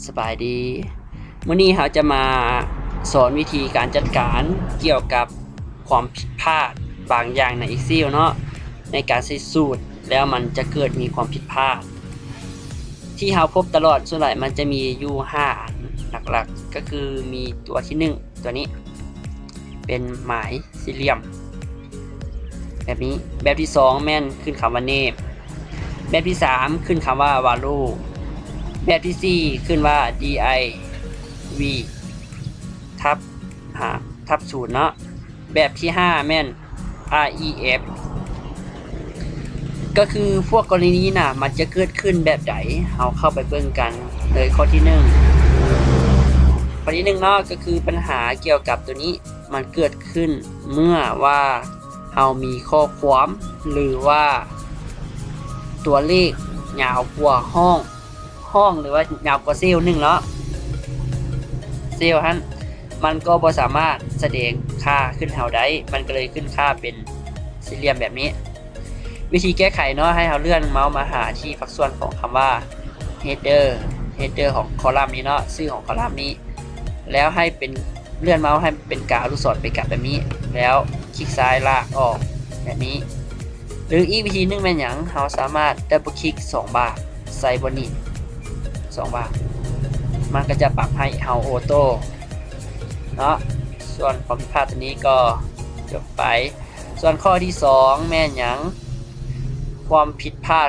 สบายดีมื้อนี้เราจะมาสอนวิธีการจัดการเกี่ยวกับความผิดพลาดบางอย่างใน Excel เนาะในการใช้สูตรแล้วมันจะเกิดมีความผิดพลาดที่เราพบตลอดส่วนใหญ่มันจะมีอยู่5อันหลักๆก็คือมีตัวที่1ตัวนี้เป็นหมายสี่เหลี่ยมแบบนี้แบบที่2แม่นขึ้นคำว่า name แบบที่3ขึ้นคำว่า value แบบที่4ขึ้นว่า div ทับศูนย์เนาะแบบที่5แม่น ref ก็คือพวกกรณีนี้นะมันจะเกิดขึ้นแบบไหนเอาเข้าไปเบิ่งกันเลยข้อที่1เนาะก็คือปัญหาเกี่ยวกับตัวนี้มันเกิดขึ้นเมื่อว่าเรามีข้อความหรือว่าตัวเลขยาวกว่าห้องหรือว่ายาวกว่าเซลล์1เนาะเซลล์นั้นมันก็บ่สามารถแสดงค่าขึ้นเฮาได้มันก็เลยขึ้นค่าเป็นสี่เหลี่ยมแบบนี้วิธีแก้ไขเนาะให้เราเลื่อนเมาส์มาหาที่ฝักส่วนของคำว่า header ของคอลัมน์นี้เนาะชื่อของคอลัมน์นี้แล้วให้เป็นเลื่อนเมาส์ให้เป็นกาวลูกศรไปกับแบบนี้แล้วคลิกซ้ายลากออกแบบนี้หรืออีกวิธีนึงแม่นหยังเราสามารถดับเบิลคลิก2บาทใส่บนนี้2บาทมันก็จะปรับให้เฮาออโต้เนาะส่วนความผิดพลาดตัวนี้ก็จบไปส่วนข้อที่2แม่นหยังความผิดพลาด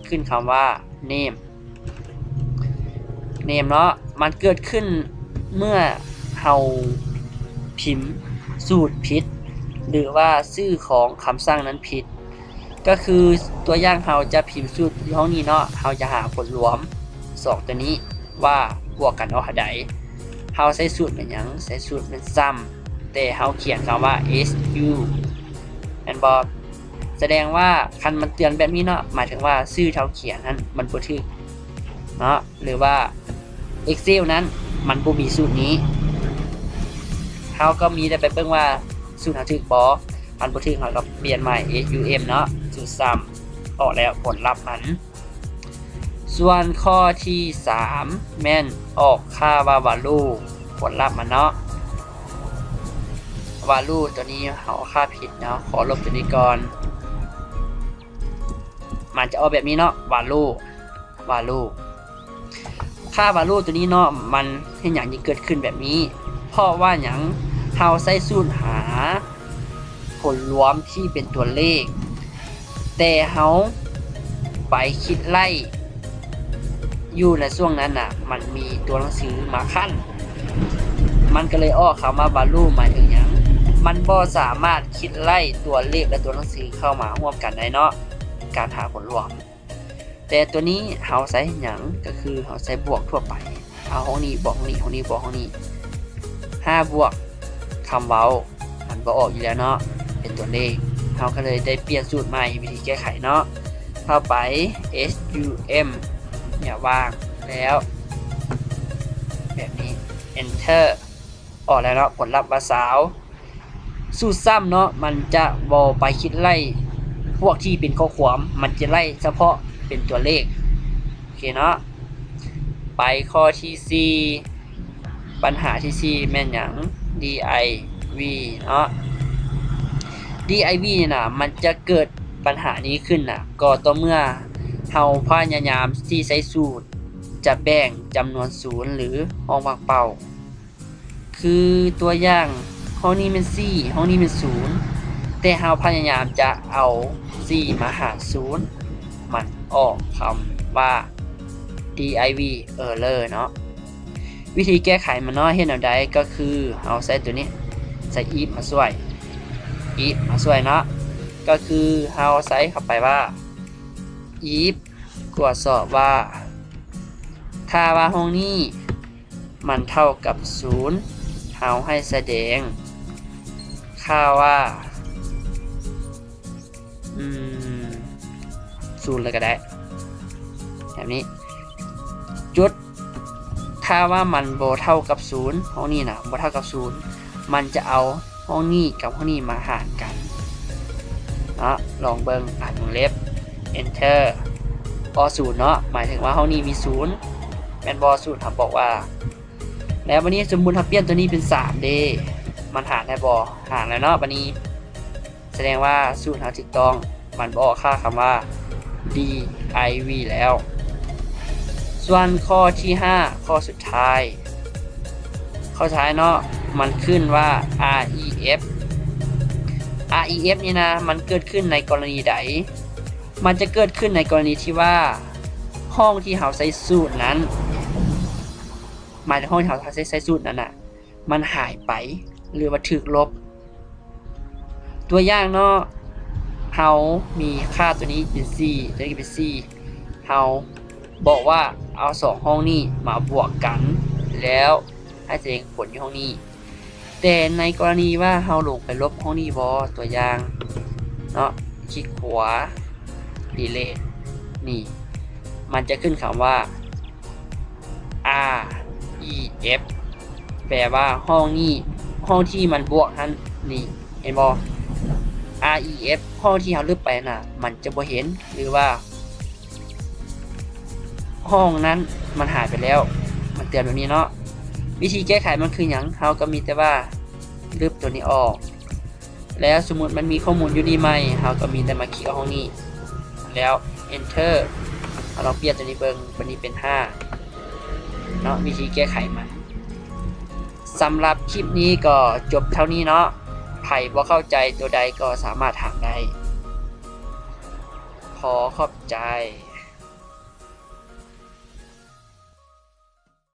ขึ้นคำว่า name เนาะมันเกิดขึ้นเมื่อเฮาพิมพ์สูตรผิดหรือว่าชื่อของคำสั่งนั้นผิดก็คือตัวอย่างเฮาจะพิมพ์สูตรที่ห้องนี้เนาะเฮาจะหาผลรวม2ตัวนี้ว่าบวกกันออกเท่าใดเฮาใช้สูตรเป็นหยังใช้สูตรเป็นซ้ำแต่เฮาเขียนคำว่า su แม่นบ่แสดงว่าคันมันเตือนแบบนี้เนาะหมายถึงว่าชื่อเฮาเขียนนั้นมันบ่ถูกเนาะหรือว่า Excel นั้นมันบ่มีสูตรนี้เฮาก็มีได้ไปเบิ่งว่าสูตรเฮาถูกบ่มันบ่ถูกเฮาก็เปลี่ยนใหม่ sum เนาะสูตรซ้ำออกแล้วผลลัพธ์มันส่วนข้อที่3แม่นออกค่าว่า value ผลลัพธ์มันเนาะ value ตัวนี้เอาค่าผิดเนาะขอลบตัวนี้ก่อนมันจะออกแบบนี้เนาะ value ค่า value ตัวนี้เนาะมันเห็นอย่างนี้เกิดขึ้นแบบนี้เพราะว่าอย่างเราใช้สูตรหาผลรวมที่เป็นตัวเลขแต่เราไปคิดไล่อยู่ในช่วงนั้นน่ะมันมีตัวหนังสือมาขั้นมันก็เลยออกคำว่า value หมายถึงอย่างมันบ่สามารถคิดไล่ตัวเลขและตัวหนังสือเข้ามาร่วมกันได้เนาะการหาผลรวมแต่ตัวนี้เราใช้อย่างก็คือเราใช้บวกทั่วไปเอาห้องนี้บวกห้องนี้ห้องนี้บวกห้องนี้5บวกคำเว้ามันบ่ออกอยู่แล้วเนาะเป็นตัวเลขเราก็เลยได้เปลี่ยนสูตรใหม่วิธีแก้ไขเนาะเข้าไป sum อย่าวางแล้วแบบนี้ enter ออกแล้วเนาะผลลัพธ์ว่าสาวสูตรซ้ำเนาะมันจะบ่ไปคิดไล่พวกที่เป็นข้อความมันจะไล่เฉพาะเป็นตัวเลขโอเคเนาะไปข้อที่4ปัญหาที่4แม่นหยัง div เนาะ div นี่นะมันจะเกิดปัญหานี้ขึ้นนะก็ต่อเมื่อเฮาพยายามที่ใช้สูตรจะแบ่งจำนวน0หรือห้องว่างเปล่าคือตัวอย่างห้องนี้เป็น4ห้องนี้เป็น0แต่เฮาพยายามจะเอา4มาหาร0มันออกคำว่า div error เนาะวิธีแก้ไขมันเนาะเฮ็ดแนวใดก็คือเอาใส่ตัวนี้ใส่ if มาช่วยเนาะก็คือเฮาใส่เข้าไปว่า if ตรวจสอบว่าถ้าว่าห้องนี้มันเท่ากับ0เฮาให้แสดงค่าว่า0เลยก็ได้แบบนี้จุดถ้าว่ามันบ่เท่ากับ0ห้องนี้นะบ่เท่ากับ0มันจะเอาห้องนี้กับห้องนี้มาหารกันเนาะลองเบิ่งวงเล็บ enter พอ0เนาะหมายถึงว่าห้องนี้มี0 แม่นบ่สูตรเขาบอกว่า แล้ววันนี้สมมุติถ้าเปลี่ยนตัวนี้เป็น3เด้มันหารได้บ่หารแล้วเนาะบัดนี้ แสดงว่าสูตรเขาถูกต้องมันบ่ออกค่าคำว่า div แล้ว ส่วนข้อที่5ข้อสุดท้ายข้อสุดท้ายเนาะมันขึ้นว่า ref ref นี่นะมันเกิดขึ้นในกรณีใดมันจะเกิดขึ้นในกรณีที่ว่าห้องที่เราใช้สูตรนั้นหมายถึงห้องที่เราใช้สูตรนั้นน่ะมันหายไปหรือว่าถูกลบตัวอย่างเนาะเรามีค่าตัวนี้เป็น4ตัวนี้เป็น4เราบอกว่าเอา2ห้องนี้มาบวกกันแล้วให้แสดงผลอยู่ห้องนี้แต่ในกรณีว่าเราลงไปลบห้องนี้บ่ตัวอย่างเนาะคลิกขวา delete นี่มันจะขึ้นคำว่า ref แปลว่าห้องนี้ห้องที่มันบวกนั้นนี่เห็นบ่ ref ห้องที่เราลึกไปน่ะมันจะบ่เห็นหรือว่าห้องนั้นมันหายไปแล้วมันเตือนแบบนี้เนาะวิธีแก้ไขมันคือหยังเราก็มีแต่ว่าลบตัวนี้ออกแล้วสมมุติมันมีข้อมูลอยู่นี่ใหม่เราก็มีแต่มาคลิกเอาห้องนี้แล้ว enter เราเปลี่ยนตัวนี้เบิ่งวันนี้เป็น5เนาะวิธีแก้ไขมันสำหรับคลิปนี้ก็จบเท่านี้เนาะใครบ่เข้าใจตัวใดก็สามารถถามได้ขอขอบใจ